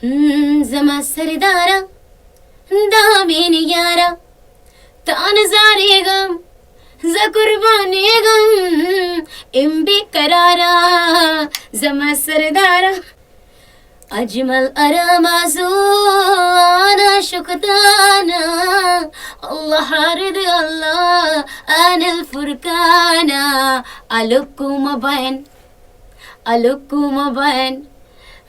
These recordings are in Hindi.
Zama Saridara, Damini Yara, Tanazarigam, Zakurbanigam, Imbi Karara, Zama Saridara, Ajmal Aramazana Shukdana, Allah Harid Allah, Anil Furkana, Alukuma Bain.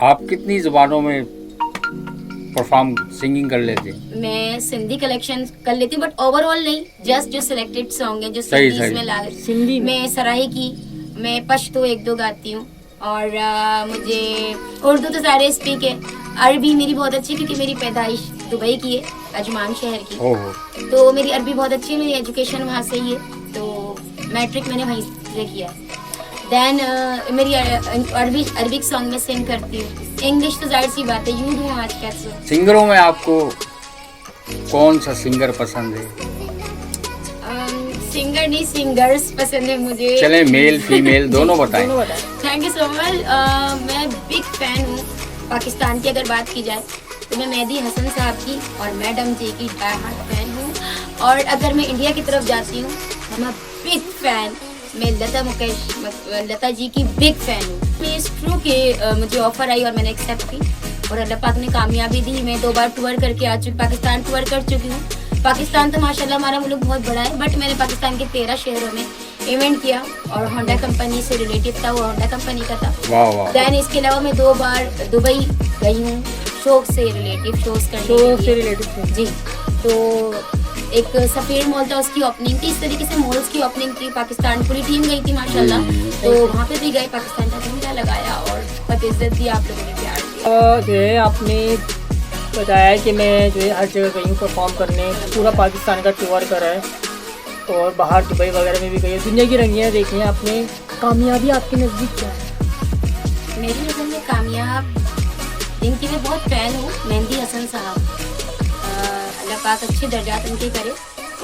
आप कितनी ज़ुबानों में परफॉर्म सिंगिंग कर लेते हैं? मैं सिंधी कलेक्शन कर लेती हूँ बट ओवरऑल नहीं, जस्ट जो सिलेक्टेड सॉन्ग है जो सही, सिंधी में ला सिंधी में। मैं सराही की, मैं पश्तो एक दो गाती हूँ और मुझे उर्दू तो सारे स्पीक है। अरबी मेरी बहुत अच्छी क्योंकि मेरी पैदाइश दुबई की है, अजमान शहर की, ओहो, तो मेरी अरबी बहुत अच्छी है, मेरी एजुकेशन वहाँ से ही है, तो मैट्रिक मैंने वहीं से किया है। देन मेरी अरबिक सॉन्ग में सिंग करती हूँ। इंग्लिश तो जाहिर सी बात है, यूँ हूँ आज कैसे। सिंगरों में आपको कौन सा सिंगर पसंद है? सिंगर नहीं, सिंगर्स पसंद है मुझे। चले मेल फीमेल दोनों बताएं। Thank you so much. मैं बिग फैन हूँ पाकिस्तान की। अगर बात की जाए तो मैं मेहदी हसन साहब की और मैडम जी की डाई हार्ट फैन हूँ। और अगर मैं इंडिया की तरफ जाती हूँ तो मैं बिग फैन, मैं लता जी की बिग फैन हूँ। मैं इस ट्रू के मुझे ऑफर आई और मैंने एक्सेप्ट की और अल्लाह पाक ने कामयाबी दी। मैं 2 बार टूर करके आ चुकी, पाकिस्तान टूर कर चुकी हूँ। पाकिस्तान तो माशाल्लाह हमारा मुल्क बहुत बड़ा है, बट मैंने पाकिस्तान के 13 शहरों में इवेंट किया और होंडा कंपनी से रिलेटेड था, वो होंडा कंपनी का था। वाह वाह। दैन इसके अलावा मैं 2 बार दुबई गई हूँ शो से रिलेटिव शोज करने के लिए। जी, तो एक सफेर मॉल था, उसकी ओपनिंग थी। इस तरीके से मॉल्स की ओपनिंग थी। पाकिस्तान पूरी टीम गई थी माशाल्लाह, तो वहाँ पे भी गए, पाकिस्तान का झंडा लगाया और बहुत इज्जत दी, आप लोगों ने प्यार दिया। जो है आपने बताया कि मैं जो है हर जगह गई हूँ परफॉर्म करने, पूरा पाकिस्तान का टूर करा है और बाहर दुबई वगैरह में भी गई है, दुनिया की रंगियाँ देखी हैं आपने। कामयाबी आपके नज़दीक क्या है? मेरी नज़र में कामयाब जिनकी मैं बहुत फ़ैन हूँ, मेहदी हसन साहब, अल्लाह पाक अच्छे दर्जात उनके करे।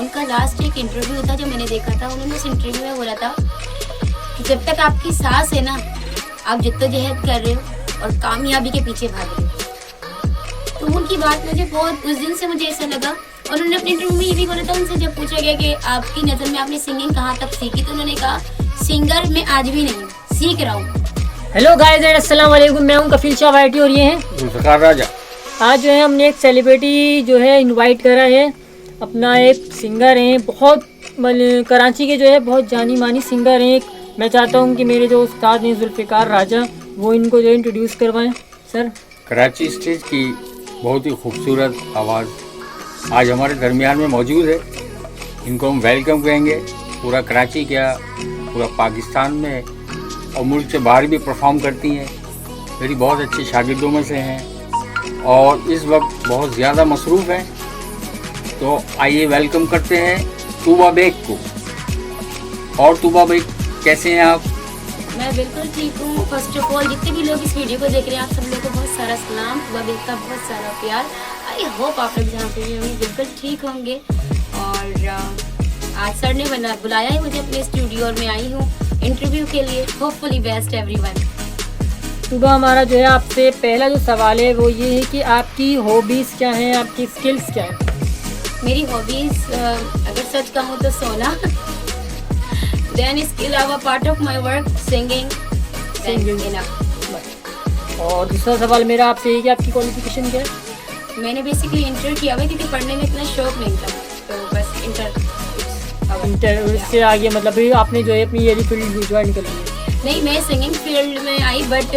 उनका लास्ट एक इंटरव्यू था जो मैंने देखा था, उन्होंने उस इंटरव्यू में बोला था कि जब तक आपकी सांस है ना, आप जद्दोजहद कर रहे हो और कामयाबी के पीछे भाग रहे हो। तो उनकी बात मुझे बहुत, उस दिन से मुझे ऐसा लगा। और उन्होंने अपने इंटरव्यू में ये भी बोला था, उनसे जब पूछा गया कि आपकी नज़र में आपने सिंगिंग कहाँ तक सीखी, तो उन्होंने कहा सिंगर मैं आज भी नहीं, सीख रहा हूँ। हेलो गाइस, अस्सलाम वालेकुम, मैं हूँ कफील शाह वाइटी और ये हैं जुल्फ़िकार राजा। आज जो है हमने एक सेलिब्रिटी जो है इनवाइट करा है, अपना एक सिंगर हैं, बहुत कराची के जो है बहुत जानी मानी सिंगर हैं। मैं चाहता हूँ कि मेरे जो उस्ताद हैं जुल्फ़िकार राजा, वो इनको जो है इंट्रोड्यूस करवाएं। सर, कराची स्टेज की बहुत ही खूबसूरत आवाज़ आज हमारे दरमियान में मौजूद है। इनको हम वेलकम कहेंगे। पूरा कराची क्या, पूरा पाकिस्तान में और मुल्क से बाहर भी परफॉर्म करती हैं। मेरी बहुत अच्छी शागिर्दों में से हैं और इस वक्त बहुत ज़्यादा मसरूफ़ हैं। तो आइए वेलकम करते हैं तूबा बेग को। और तूबा बेग, कैसे हैं आप? मैं बिल्कुल ठीक हूँ। फर्स्ट ऑफ ऑल जितने भी लोग इस वीडियो को देख रहे हैं, आप सब लोगों को बहुत सारा सलाम, तुबा का बहुत सारा प्यार। आई होप आप लोग जहाँ पे भी होंगे बिल्कुल ठीक होंगे। और आज सर ने बुलाया है मुझे अपने स्टूडियो और मैं आई हूँ इंटरव्यू के लिए। Hopefully best everyone. तुबा, हमारा जो है आपसे पहला जो सवाल है वो ये है कि आपकी हॉबीज़ क्या हैं, आपकी स्किल्स क्या हैं? मेरी हॉबीज़ अगर सच कहूँ तो सोना, देन इसके अलावा part of my work singing. और दूसरा सवाल मेरा आपसे ये कि आपकी क्वालिफिकेशन क्या है? मैंने बेसिकली इंटर किया हुआ क्योंकि पढ़ने में इतना शौक नहीं था, तो बस इंटर से आगे मतलब भी आपने जो है अपनी ये फील्ड ज्वाइन कर ली है? नहीं, मैं सिंगिंग फील्ड में आई, बट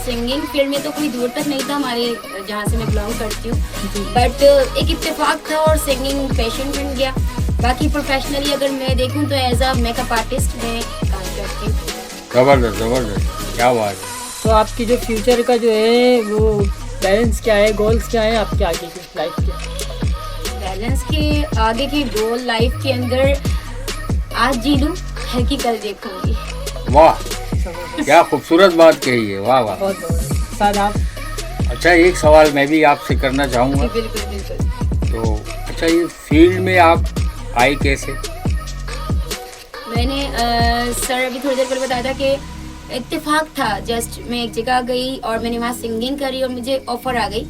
सिंगिंग फील्ड में तो कोई दूर तक नहीं था हमारे जहाँ से मैं बिलोंग करती हूँ। बट एक इत्तेफाक था और सिंगिंग पैशन बन गया। बाकी प्रोफेशनली अगर मैं देखूँ तो एज अ मेकअप आर्टिस्ट मैं काम करती हूँ। ज़बरदस्त ज़बरदस्त, क्या बात है। तो आपकी जो फ्यूचर का जो है वो बैलेंस क्या है, गोल्स क्या है आपके आगे की लाइफ के? बैलेंस के आगे की गोल लाइफ के अंदर आज जी लूँ, है कि कल देखूँगी। वाह, क्या खूबसूरत बात कही है। वाह वाह। सादाब, अच्छा, एक सवाल मैं भी आपसे करना चाहूँगा। बिल्कुल बिल्कुल। तो अच्छा, ये फील्ड में आप आए कैसे? मैंने सर अभी थोड़ी देर पहले बताया था कि इत्तेफाक था। जस्ट मैं एक जगह गई और मैंने वहाँ सिंगिंग करी और मुझे ऑफर आ गई।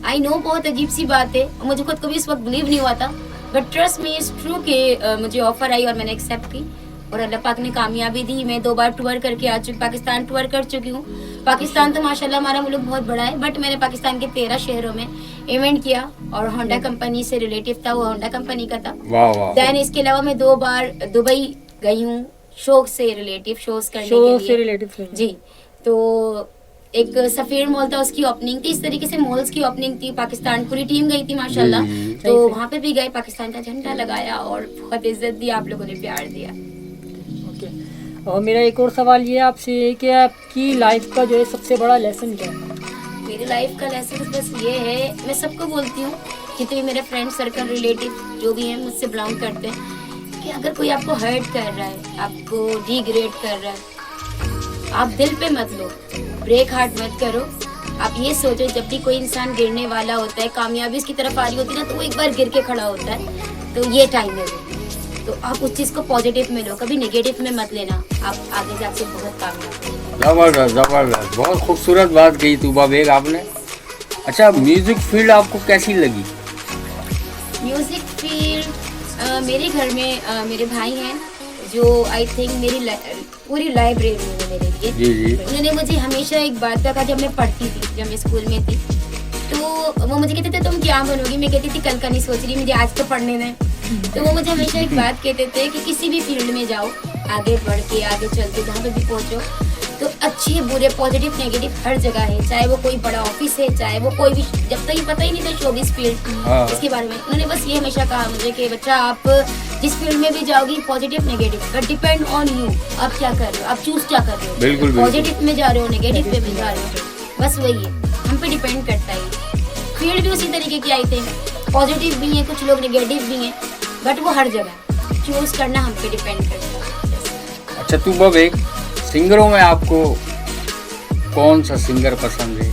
आई नो बहुत अजीब सी बात है, मुझे खुद को भी इस वक्त बिलीव नहीं हुआ था, but trust me is true कि मुझे ऑफर आई और मैंने एक्सेप्ट की और अल्लाह पाक ने कामयाबी दी। मैं 2 बार टूर करके आ चुकी, पाकिस्तान टूर कर चुकी हूँ। पाकिस्तान तो माशाल्लाह हमारा मुल्क बहुत बड़ा है, बट मैंने पाकिस्तान के 13 शहरों में इवेंट किया और होंडा कंपनी से रिलेटिव था, वो होंडा कंपनी का था। वाह वाह। देन इसके अलावा मैं 2 बार दुबई गई हूँ शो से रिलेटिव शोज करने शो के से लिए। रिलेटिव जी, तो एक सफीर मॉल था, उसकी ओपनिंग थी। इस तरीके से मॉल्स की ओपनिंग थी। पाकिस्तान पूरी टीम गई थी माशाल्लाह। जी। तो वहाँ पे भी गए, पाकिस्तान का झंडा लगाया और बहुत इज्जत दी, आप लोगों ने प्यार दिया। ओके। और मेरा एक और सवाल ये आपसे है कि आपकी लाइफ का जो है सबसे बड़ा लेसन क्या है? मेरी लाइफ का लेसन बस ये है, मैं सबको बोलती हूँ, जितने भी मेरे फ्रेंड सर्कल रिलेटिव जो भी हैं मुझसे बिलोंग करते हैं, कि अगर कोई आपको हर्ट कर रहा है, आपको डिग्रेड कर रहा है, आप दिल पे मत लो, ब्रेक हार्ट मत करो। आप ये सोचो, जब भी कोई इंसान गिरने वाला होता है, कामयाबी उसकी तरफ आ रही होती है ना, तो वो एक बार गिर के खड़ा होता है। तो ये टाइम है वो, तो आप उस चीज़ को पॉजिटिव में लो, कभी नेगेटिव में मत लेना। आप आगे जाके बहुत कामयाब। जबरदस्त जबरदस्त, बहुत खूबसूरत बात कही तूबा बेग आपने। अच्छा, म्यूजिक फील्ड आपको कैसी लगी? म्यूजिक फील्ड मेरे घर में मेरे भाई हैं जो आई थिंक मेरी पूरी लाइब्रेरी है मेरे लिए। जी जी। उन्होंने मुझे हमेशा एक बात कहा, जब मैं पढ़ती थी, जब मैं स्कूल में थी, तो वो मुझे कहते थे तुम क्या बनोगी? मैं कहती थी कल का नहीं सोच रही, मुझे आज तो पढ़ने दें। तो वो मुझे हमेशा एक बात कहते थे कि किसी भी फील्ड में जाओ, आगे बढ़ के आगे चल के जहाँ पे भी पहुँचो, तो अच्छे बुरे पॉजिटिव नेगेटिव हर जगह है। चाहे वो कोई बड़ा ऑफिस है, चाहे वो कोई भी, जब तक ये पता ही नहीं था शोबिस फील्ड इसके बारे में, उन्होंने बस ये हमेशा कहा मुझे कि बच्चा आप जिस फील्ड में भी जाओगी, positive negative, but depend on you, आप क्या कर रहे हो, आप चूज क्या कर रहे हो। बिल्कुल पॉजिटिव में जा रहे हो, नेगेटिव में जा रहे हो, बस वही है, हम पे डिपेंड करता है। फील्ड भी उसी तरीके की आई थे, पॉजिटिव भी हैं, कुछ लोग नेगेटिव भी हैं, बट वो हर जगह चूज करना हम पे डिपेंड करता है। अच्छा तूबा बेग, सिंगरों में आपको कौन सा सिंगर पसंद है?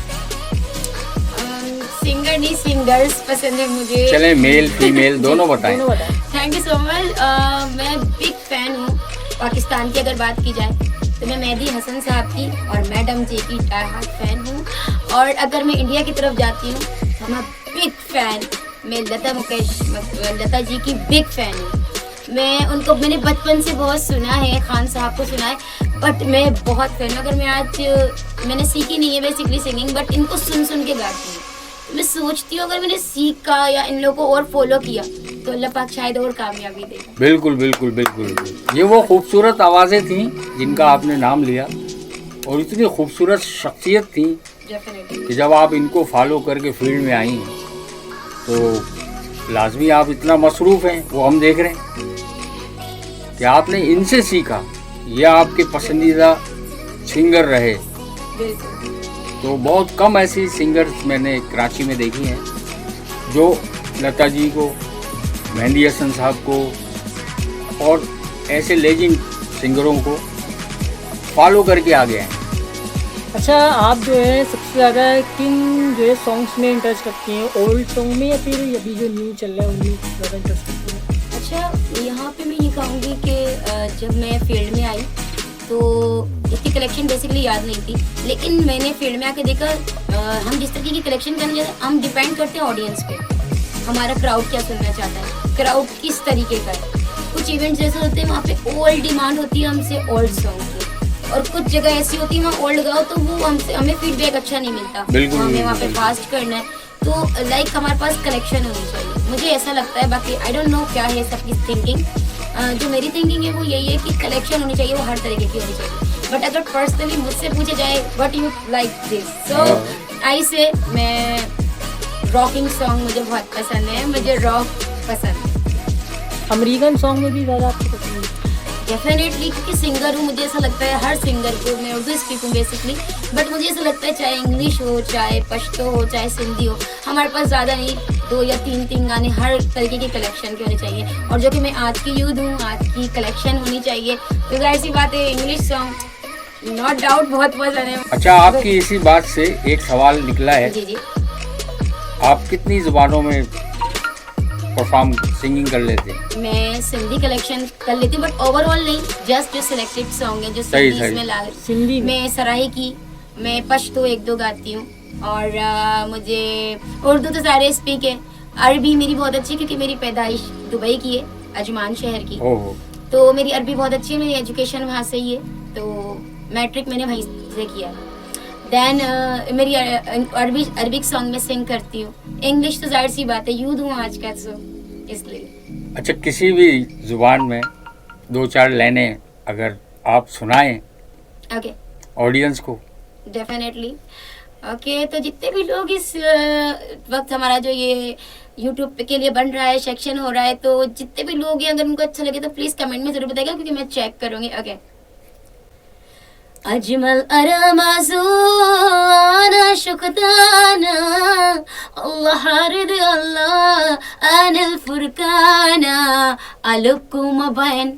सिंगर नहीं, सिंगर्स पसंद है मुझे। चले मेल फीमेल दोनों बताएं। Thank you so much. मैं बिग फैन हूँ पाकिस्तान की। अगर बात की जाए तो मैं मेहदी हसन साहब की और मैडम जी की डाई हार्ट फैन हूँ। और अगर मैं इंडिया की तरफ जाती हूँ तो मैं बिग फैन, मैं लता जी की बिग फैन हूँ। मैं उनको मैंने बचपन से बहुत सुना है, खान साहब को सुना है, बट मैं बहुत फैन हूँ। अगर मैं आज, मैंने सीखी नहीं है बेसिकली सिंगिंग, बट इनको सुन सुन के गाती हूँ। मैं सोचती हूँ अगर मैंने सीखा या इन लोगों को और फॉलो किया तो अल्लाह पाक शायद और कामयाबी देगा। बिल्कुल बिल्कुल बिल्कुल। ये वो खूबसूरत आवाज़ें थी जिनका आपने नाम लिया, और इतनी खूबसूरत शख्सियत थी कि जब आप इनको फॉलो करके फील्ड में आई हैं तो लाजमी आप इतना मसरूफ़ हैं, वो हम देख रहे हैं कि आपने इनसे सीखा। ये आपके पसंदीदा सिंगर रहे। तो बहुत कम ऐसी सिंगर्स मैंने कराची में देखी हैं जो लता जी को, मेहदी हसन साहब को और ऐसे लेजेंड सिंगरों को फॉलो करके आ गए हैं। अच्छा, आप जो है सबसे ज़्यादा किन जो है सॉन्ग्स में इंटरेस्ट रखती हैं? ओल्ड सॉन्ग में या फिर अभी जो न्यू चल रहा है उनमें ज़्यादा इंटरेस्ट रखती हैं? अच्छा, यहाँ पे मैं ये कहूँगी कि जब मैं फील्ड में आई तो इसकी कलेक्शन बेसिकली याद नहीं थी, लेकिन मैंने फील्ड में आके देखा हम जिस तरीके की कलेक्शन करने जाते हैं, हम डिपेंड करते हैं ऑडियंस पे, हमारा क्राउड क्या सुनना चाहता है, क्राउड किस तरीके का है। कुछ इवेंट्स जैसे होते हैं वहाँ पे ओल्ड डिमांड होती है हमसे ओल्ड सॉन्ग की, और कुछ जगह ऐसी होती है वहाँ ओल्ड गाओ तो वो हमें फीडबैक अच्छा नहीं मिलता, हमें वहाँ पे फास्ट करना है। तो लाइक हमारे पास कलेक्शन होनी चाहिए, मुझे ऐसा लगता है। बाकी आई डोंट नो क्या है सबकी थिंकिंग, जो मेरी थिंकिंग है वो यही है कि कलेक्शन होनी चाहिए, वो हर तरीके की होनी चाहिए। बट अगर पर्सनली मुझसे पूछा जाए व्हाट यू लाइक दिस, सो आई से मैं रॉकिंग सॉन्ग मुझे बहुत पसंद है, मुझे रॉक पसंद है। अमेरिकन सॉन्ग में भी ज़्यादा आपको पसंद है? डेफिनेटली, क्योंकि सिंगर हूँ, मुझे ऐसा लगता है हर सिंगर को, मैं उर्दू स्पीक हूँ बेसिकली, बट मुझे ऐसा लगता है चाहे इंग्लिश हो, चाहे पश्तो हो, चाहे सिंधी हो, हमारे पास ज़्यादा नहीं 2 या 3 गाने हर तरीके के कलेक्शन के होने चाहिए। और जो कि मैं आज की यूथ हूँ, आज की कलेक्शन होनी चाहिए। तो जाहिर सी बात है इंग्लिश सॉन्ग नॉट डाउट बहुत पसंद है। अच्छा, आपकी इसी बात से एक सवाल निकला है, जी जी। आप कितनी जुबानों में परफॉर्म सिंगिंग कर लेते हैं? मैं सिंधी कलेक्शन कर लेती हूँ बट ओवरऑल नहीं, जस्ट जो सिलेक्टेड सॉन्ग है जो सही, सिंधी सही। में ला सिंधी में? मैं सराइकी, मैं पश्तो 1-2 गाती हूँ और मुझे उर्दू तो सारे स्पीक है। अरबी मेरी बहुत अच्छी है क्योंकि मेरी पैदाइश दुबई की है, अजमान शहर की, ओहो, तो मेरी अरबी बहुत अच्छी है। मेरी एजुकेशन वहाँ से ही है, तो मैट्रिक मैंने वहीं से किया है। देन मेरी अरबिक सॉन्ग में सिंग करती हूँ। इंग्लिश तो जाहिर सी बात है, यूथ हूँ आज का, सो इसलिए। अच्छा, किसी भी जुबान में 2-4 लाइनें अगर आप सुनाएं ओके, ऑडियंस को। डेफिनेटली। ओके, तो जितने भी लोग इस वक्त हमारा जो ये यूट्यूब के लिए बन रहा है, सेक्शन हो रहा है, तो जितने भी लोग हैं अगर उनको अच्छा लगे तो प्लीज कमेंट में जरूर बताइएगा क्योंकि मैं चेक करूंगी। ओके। अजमल अरमाज़ुना शुक्राना अल्लाह हरद अल्लाह अनिल फुरकाना अलुकुम बैन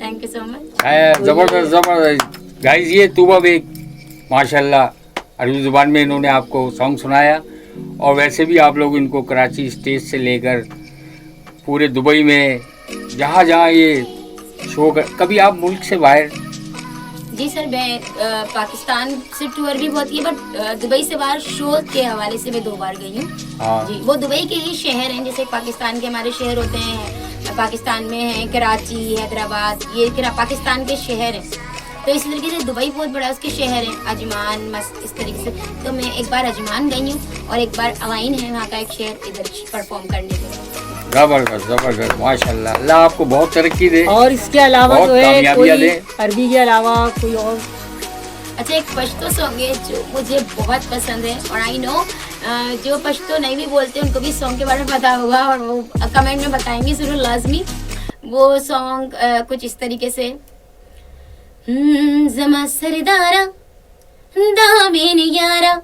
थैंक यू सो मच। जबरदस्त जबरदस्त गाइस, ये तूबा बेग माशाल्लाह अरबी ज़ुबान में इन्होंने आपको सॉन्ग सुनाया, और वैसे भी आप लोग इनको कराची स्टेज से लेकर पूरे दुबई में जहाँ जहाँ ये शो कभी आप मुल्क से बाहर? जी सर, मैं पाकिस्तान से टूर भी बहुत की, बट दुबई से बाहर शो के हवाले से मैं 2 बार गई हूँ। हाँ। जी, वो दुबई के ही शहर हैं, जैसे पाकिस्तान के हमारे शहर होते हैं, पाकिस्तान में है कराची, हैदराबाद, ये पाकिस्तान के शहर हैं। तो इसी तरीके से दुबई बहुत बड़ा उसके शहर है, अजमान मस्त इस तरीके से। तो मैं एक बार अजमान गई हूँ और एक बार अवाइन है वहाँ का एक शहर, इधर परफॉर्म करने के लिए। जबरदस्त जबरदस्त माशाल्लाह, अल्लाह आपको बहुत तरक्की दे और इसके अलावा बहुत जो है कामयाबियाँ कोई दे। अरबी के अलावा कोई और? अच्छा, एक पश्तो सॉन्ग है जो मुझे बहुत पसंद है, और आई नो जो पश्तो नहीं भी बोलते उनको भी सॉन्ग के बारे में पता होगा और वो कमेंट में बताएंगे जरूर लाजमी। वो सॉन्ग कुछ इस तरीके से, ज़मा सरदारा दामिन यारा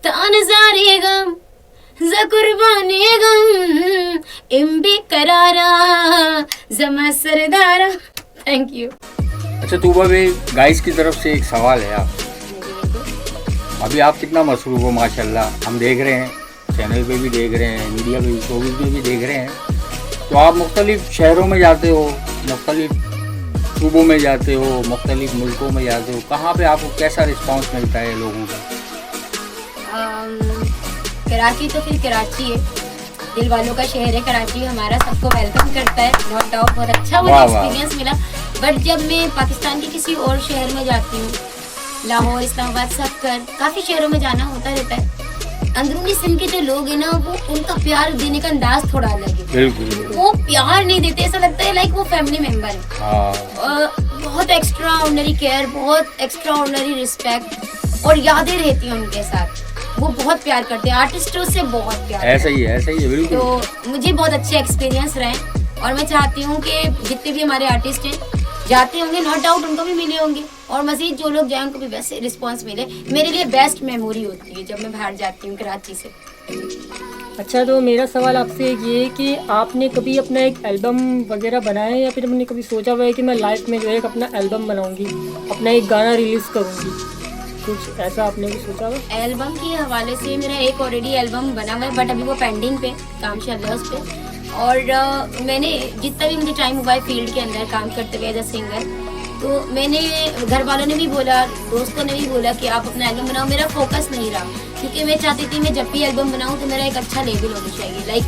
तान ज़ारे गम ज़ कुर्बानी गम इम्बी करारा ज़मा सरदारा। Thank you. अच्छा तूबा बेग, गाइस की तरफ से एक सवाल है आप, अभी आप कितना मसरूफ़ हो माशाल्लाह, हम देख रहे हैं चैनल पे भी देख रहे हैं, मीडिया पे भी, शोबिज़ में भी देख रहे हैं, तो आप मुख्तलिफ़ शहरों में जाते हो, मुख्तलिफ़ सूबों में जाते हो, मुख्तलिफ़ मुल्कों में जाते हो, कहाँ पे आपको कैसा रिस्पांस मिलता है लोगों का? कराची तो फिर कराची है, दिल वालों का शहर है कराची, हमारा सबको वेलकम करता है, नो डाउट। बहुत अच्छा मुझे एक्सपीरियंस मिला। बट जब मैं पाकिस्तान के किसी और शहर में जाती हूँ, लाहौर, इस्लामाबाद, सक्कर, काफ़ी शहरों में जाना होता रहता है, अंदरूनी सिंध के जो लोग हैं ना, वो उनका प्यार देने का अंदाज थोड़ा अलग है। बिल्कुल, वो प्यार नहीं देते, ऐसा लगता है लाइक वो फैमिली मेंबर है। बहुत एक्स्ट्रा ऑर्डिनरी केयर, बहुत एक्स्ट्रा ऑर्डिनरी रिस्पेक्ट और यादें रहती हैं उनके साथ। वो बहुत प्यार करते हैं, आर्टिस्टों से बहुत प्यार। ऐसा ही है बिल्कुल। तो मुझे बहुत अच्छे एक्सपीरियंस रहे और मैं चाहती हूँ कि जितने भी हमारे आर्टिस्ट हैं जाते होंगे, नॉट डाउट उनको भी मिले होंगे, और मज़ीद जो लोग जाएं उनको भी वैसे रिस्पांस मिले। मेरे लिए बेस्ट मेमोरी होती है जब मैं बाहर जाती हूँ कराची से। अच्छा, तो मेरा सवाल आपसे ये है कि आपने कभी अपना एक एल्बम वगैरह बनाया है, या फिर आपने कभी सोचा हुआ है कि मैं लाइफ में जो है एक अपना एल्बम बनाऊंगी, अपना एक गाना रिलीज़ करूंगी, कुछ ऐसा आपने भी सोचा हुआ? एल्बम के हवाले से मेरा एक ऑलरेडी एल्बम बना हुआ है, बट अभी वो पेंडिंग पे काम चल रहा है उस पर। और मैंने जितना भी मुझे टाइम हुआ है फील्ड के अंदर काम करते हुए एज अ सिंगर, तो मैंने घर वालों ने भी बोला, दोस्तों ने भी बोला कि आप अपना एल्बम बनाओ। मेरा फोकस नहीं रहा क्योंकि मैं चाहती थी मैं जब भी एल्बम बनाऊँ तो मेरा एक अच्छा लेवल होना चाहिए। लाइक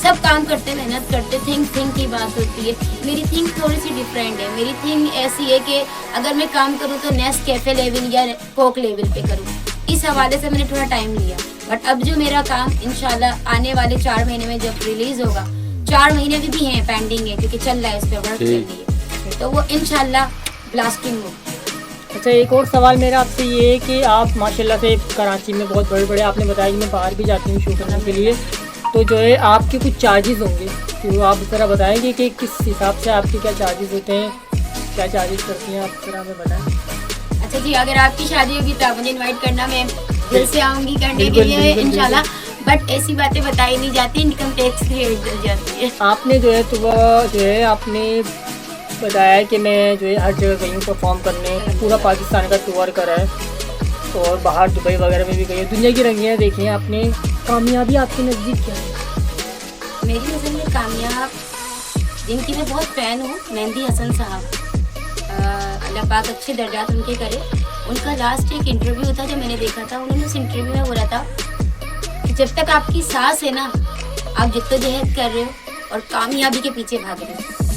सब काम करते, मेहनत करते, थिंक की बात होती है। मेरी थिंक थोड़ी सी डिफरेंट है। मेरी थिंक ऐसी है कि अगर मैं काम करूँ तो नेस्ट कैफे लेवल या कोक लेवल पे करूँ। इस हवाले से मैंने थोड़ा टाइम लिया, बट अब जो मेरा काम इंशाल्लाह आने वाले 4 महीने में जब रिलीज होगा, 4 महीने भी हैं पेंडिंग है क्योंकि चल रहा है, इस पर वर्क चल रही है, तो वो इंशाल्लाह ब्लास्टिंग हो। अच्छा, एक और सवाल मेरा आपसे ये है कि आप माशाल्लाह से कराची में बहुत बड़े बड़े, आपने बताया कि मैं बाहर भी जाती हूँ शो करने के लिए, तो जो है आपके कुछ चार्जेस होंगे, तो आप ज़रा बताएंगे कि किस हिसाब से आपके क्या चार्जेस होते हैं, क्या चार्जेस करती हैं आप, जरा हमें बताएं। अच्छा जी, अगर आपकी शादी होगी तो आप मुझे इनवाइट करना, मैं दिल से आऊंगी करने के बिल्कुल, लिए बिल्कुल, इंशाल्लाह। बट ऐसी बातें बताई नहीं जाती, इनकम टैक्स क्रिएट कर जाती है। आपने जो है आपने बताया कि मैं जो है हर जगह गई हूँ परफॉर्म करने, पूरा पाकिस्तान का टूर करा है और बाहर दुबई वगैरह में भी गई हूँ, दुनिया की रंगियाँ देखी हैं आपने। कामयाबी आपके नज़दीक क्या है? मेरी नज़र में कामयाब, जिनकी मैं बहुत फ़ैन हूँ, मेहंदी हसन साहब, अल्लाह पाक अच्छे दर्जात उनके करे। उनका लास्ट एक इंटरव्यू था जो मैंने देखा था, उन्होंने उस इंटरव्यू में बोला था कि जब तक आपकी सांस है ना, आप जद्दोजहद कर रहे हो और कामयाबी के पीछे भाग रहे हो।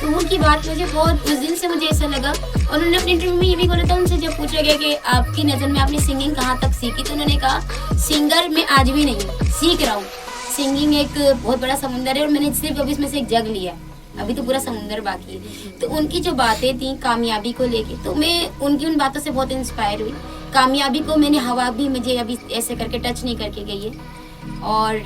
तो उनकी बात मुझे बहुत, उस दिन से मुझे ऐसा लगा। और उन्होंने अपने इंटरव्यू में ये भी बोला था, उनसे जब पूछा गया कि आपकी नज़र में आपने सिंगिंग कहाँ तक सीखी, तो उन्होंने कहा सिंगर मैं आज भी नहीं, सीख रहा हूँ। सिंगिंग एक बहुत बड़ा समुंदर है और मैंने सिर्फ अभी इसमें से एक जग लिया, अभी तो पूरा समुंदर बाकी है। तो उनकी जो बातें थी कामयाबी को लेके, तो मैं उनकी उन बातों से बहुत इंस्पायर हुई। कामयाबी को मैंने हवा भी मुझे अभी ऐसे करके टच नहीं करके गई है। और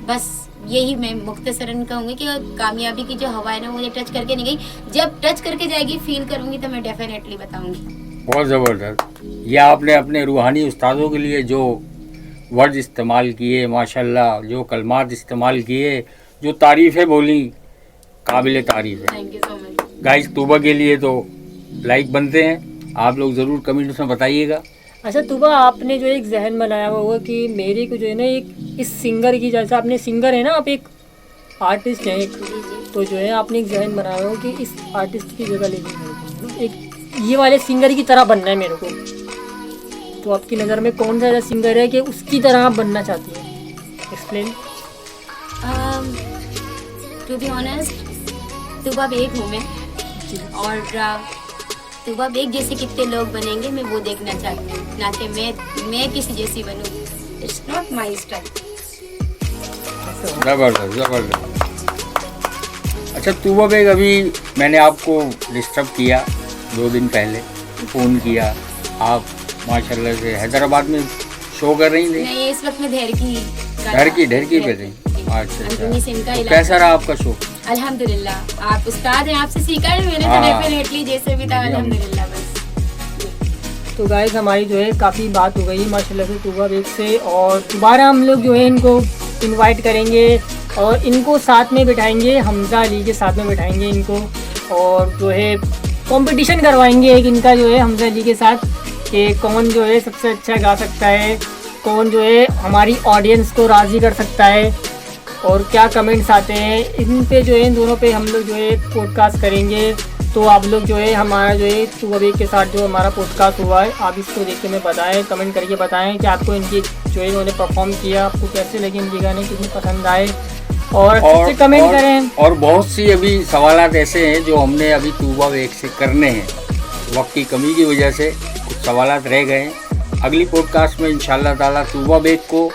बस यही मैं मुख्तसरन कहूँगी कि कामयाबी की जो हवा है ना, मुझे टच करके नहीं गई। जब टच करके जाएगी, फील करूँगी, तो मैं डेफिनेटली बताऊँगी। बहुत ज़बरदस्त। ये आपने अपने रूहानी उस्तादों के लिए जो वर्ड इस्तेमाल किए, माशाल्लाह, जो कलमात इस्तेमाल किए, जो तारीफ़ें बोली, काबिल तारीफ़ है। Thank you so much. Guys, Tuba के लिए तो लाइक बनते हैं, आप लोग ज़रूर कमेंट्स में बताइएगा। अच्छा तूबा, आपने जो एक जहन बनाया हुआ होगा कि मेरे को जो है ना एक इस सिंगर की, जैसे आपने सिंगर है ना, आप एक आर्टिस्ट हैं एक, तो जो है आपने एक जहन बनाया हो कि इस आर्टिस्ट की जगह लेनी है, एक ये वाले सिंगर की तरह बनना है मेरे को। तो आपकी नज़र में कौन सा ऐसा सिंगर है कि उसकी तरह आप बनना चाहती हैं? Explain. To be honest, Tuba Baig हूँ मैं, और तूबा बेग जैसे कितने लोग बनेंगे मैं वो देखना चाहती हूँ, ना कि मैं किसी जैसी बनूँ। It's not my style. ज़बरदस्त ज़बरदस्त। अच्छा तूबा बेग, अभी मैंने आपको डिस्टर्ब किया 2 दिन पहले, फ़ोन किया, आप माशाल्लाह से हैदराबाद में शो कर रही थी। नहीं, इस वक्त मैं ढेर की पे थी। अच्छा अंजुनी सिंह का तो इलाका। कैसा रहा आपका शो? अल्हम्दुलिल्लाह, आप उस्ताद हैं, आपसे सीखा है मैंने, तो हाँ। डेफिनेटली जैसे भी था अल्हम्दुलिल्लाह। बस तो गाइस, हमारी जो है काफ़ी बात हो गई माशाल्लाह से तूबा बेग से, और दोबारा हम लोग जो है इनको इनवाइट करेंगे और इनको साथ में बिठाएंगे, हमजा अली के साथ में बिठाएंगे इनको, और जो है कंपटीशन करवाएंगे एक इनका जो है हमजा अली के साथ, कि कौन जो है सबसे अच्छा गा सकता है, कौन जो है हमारी ऑडियंस को राज़ी कर सकता है, और क्या कमेंट्स आते हैं इन पे जो है, इन दोनों पे हम लोग जो है पॉडकास्ट करेंगे। तो आप लोग जो है हमारा जो है तूबा बेग के साथ जो हमारा पॉडकास्ट हुआ है, आप इसको देख के हमें बताएं, कमेंट करके बताएं कि आपको इनकी जो है इन्होंने परफॉर्म किया, आपको कैसे लगे इनके गाने, कितने पसंद आए, और अच्छे से कमेंट करें। और बहुत सी अभी सवालात ऐसे हैं जो हमने अभी तूबा बेग से करने हैं, वक्त की कमी की वजह से कुछ सवालात रह गए हैं। अगली पॉडकास्ट में इंशाल्लाह ताला तूबा बेग को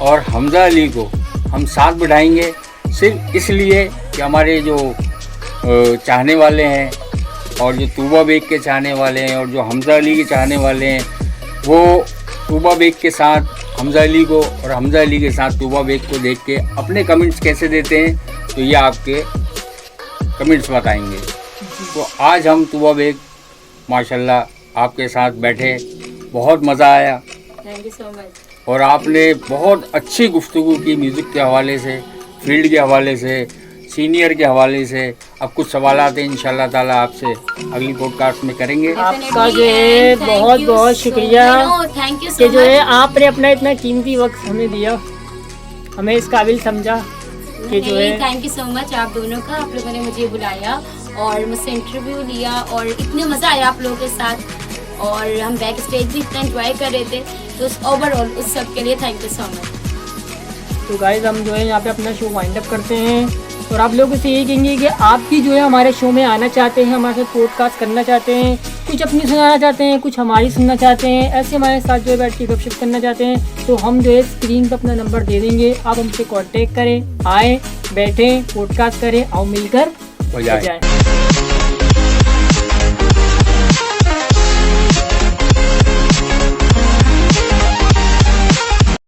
और हमजा अली को हम साथ बिठाएंगे, सिर्फ इसलिए कि हमारे जो चाहने वाले हैं और जो तूबा बेग के चाहने वाले हैं और जो हमजा अली के चाहने वाले हैं, वो तूबा बेग के साथ हमजा अली को और हमजा अली के साथ तूबा बेग को देख के अपने कमेंट्स कैसे देते हैं, तो ये आपके कमेंट्स बताएंगे। तो आज हम तूबा बेग माशाल्लाह आपके साथ बैठे, बहुत मज़ा आया, थैंक यू सो मच। और आपने बहुत अच्छी गुफ्तगू की म्यूज़िक के हवाले से, फील्ड के हवाले से, सीनियर के हवाले से। अब कुछ सवालात हैं इंशाल्लाह ताला आपसे अगली पॉडकास्ट में करेंगे। आपका जो है बहुत बहुत शुक्रिया थैंक यू कि जो है आपने अपना इतना कीमती वक्त हमें दिया, हमें इस काबिल समझा कि जो है। थैंक यू सो मच आप दोनों का, आप लोगों ने मुझे बुलाया और मुझसे इंटरव्यू लिया, और इतने मज़ा आया आप लोगों के साथ, और हम बैक स्टेज भी इतना एंजॉय कर रहे थे। तो ओवरऑल उस सब के लिए थैंक यू सो मच। तो गाइस, हम जो है यहाँ पे अपना शो वाइंड अप करते हैं, और आप लोगों से यही कहेंगे कि आप भी जो है हमारे शो में आना चाहते हैं, हमारे साथ पॉडकास्ट करना चाहते हैं, कुछ अपनी सुनाना चाहते हैं, कुछ हमारी सुनना चाहते हैं, ऐसे हमारे साथ जो है बैठ के गपशप करना चाहते हैं, तो हम जो है स्क्रीन पर अपना नंबर दे देंगे, आप हमसे कांटेक्ट करें, आए, बैठें, पॉडकास्ट करें, आओ मिलकर हो जाए। जाए।